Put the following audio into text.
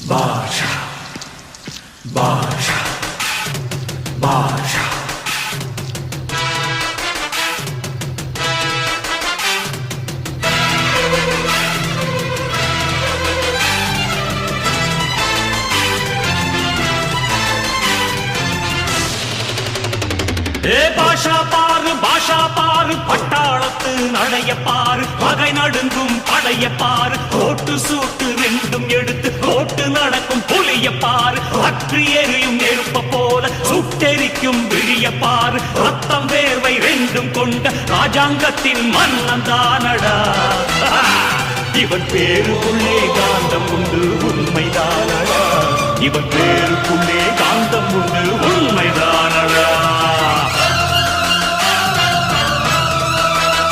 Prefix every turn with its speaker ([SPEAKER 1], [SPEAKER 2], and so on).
[SPEAKER 1] பாஷா பாஷா பாஷா பாஷா பாரு பட்டாளத்து நடைய பாரு பகை நடுங்கும் படைய பாரு கோட்டு சூட்டு ரெண்டும் எடுத்து கோட்டு நடக்கும் புலிய பாரு அற்றி எரியும் நெருப்ப போல சுட்டெரிக்கும் விழிய பாரு ரத்தம் வேர்வை ரெண்டும் கொண்ட ராஜாங்கத்தின் மன்னன் தானடா இவன் பேருக்குள்ளே காந்தம் உண்டு உண்மைதானடா இவன் பேருக்குள்ளே காந்தம் உண்டு உண்மைதானடா